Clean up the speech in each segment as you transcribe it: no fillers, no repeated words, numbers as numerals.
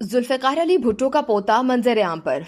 जुल्फ़िकार अली भुट्टो का पोता मंजर आम पर,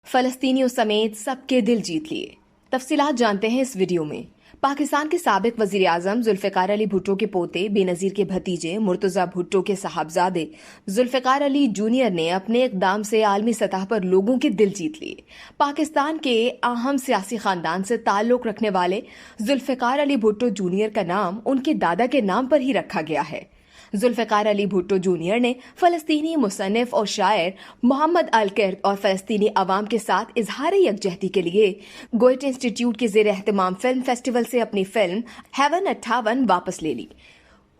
फलस्तीनियों समेत सबके दिल जीत लिए। तफसीलात जानते हैं इस वीडियो में। पाकिस्तान के साबिक वजीर आजम जुल्फ़िकार अली भुट्टो के पोते बेनज़ीर के भतीजे मुर्तज़ा भुट्टो के साहबजादे जुल्फ़िकार अली जूनियर ने अपने इक़दाम से आलमी सतह पर लोगों के दिल जीत लिए। पाकिस्तान के अहम सियासी खानदान से ताल्लुक़ रखने वाले जुल्फ़िकार अली भुट्टो जूनियर का नाम उनके दादा के नाम पर ही रखा गया है। जुल्फ़िकार अली भुट्टो जूनियर ने फ़लस्तीनी मुसन्निफ़ और शायर मोहम्मद अल-किर्द और फ़लस्तीनी अवाम के साथ इजहार यकजहती के लिए गोएटे इंस्टीट्यूट के ज़ेर एहतमाम फिल्म फेस्टिवल से अपनी फिल्म हेवन 58 वापस ले ली।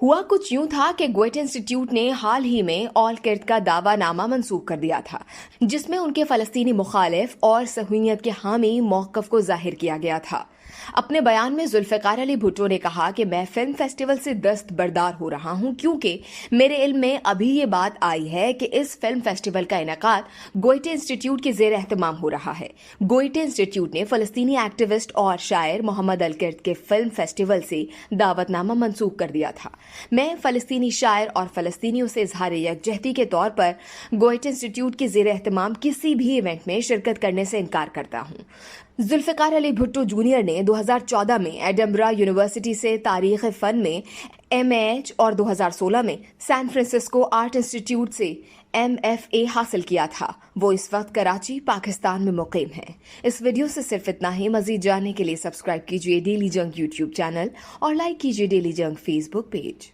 हुआ कुछ यूं था कि गोएटे इंस्टीट्यूट ने हाल ही में अल-किर्द का दावानामा मंसूख कर दिया था, जिसमें उनके फ़लस्तीनी मुखालिफ और सहूनियत के हामी मौक़िफ़ को ज़ाहिर किया गया था। अपने बयान में जुल्फ़िकार अली भुट्टो ने कहा कि मैं फिल्म फेस्टिवल से दस्तबरदार हो रहा हूं, क्योंकि मेरे इल्म में अभी ये बात आई है कि इस फिल्म फेस्टिवल का इनेकाद गोएटे इंस्टीट्यूट के ज़ेर एहतमाम हो रहा है। गोएटे इंस्टीट्यूट ने फ़लस्तीनी एक्टिविस्ट और शायर मोहम्मद अल-किर्द के फिल्म फेस्टिवल से दावतनामा मंसूख कर दिया था। मैं फ़लस्तीनी शायर और फ़लस्तीनियों से इजहार यकजहती के तौर पर गोएटे इंस्टीट्यूट के ज़ेर एहतमाम किसी भी इवेंट में शिरकत करने से इनकार करता हूँ। जुल्फ़िकार अली भुट्टो जूनियर ने 2014 में एडिनबरा यूनिवर्सिटी से तारीख़ फ़न में MA और 2016 में सैन फ्रांसिस्को आर्ट इंस्टीट्यूट से MFA हासिल किया था। वो इस वक्त कराची, पाकिस्तान में मुक़ीम है। इस वीडियो से सिर्फ इतना ही। मज़ीद जानने के लिए सब्सक्राइब कीजिए डेली जंग यूट्यूब चैनल और लाइक कीजिए डेली जंग फेसबुक पेज।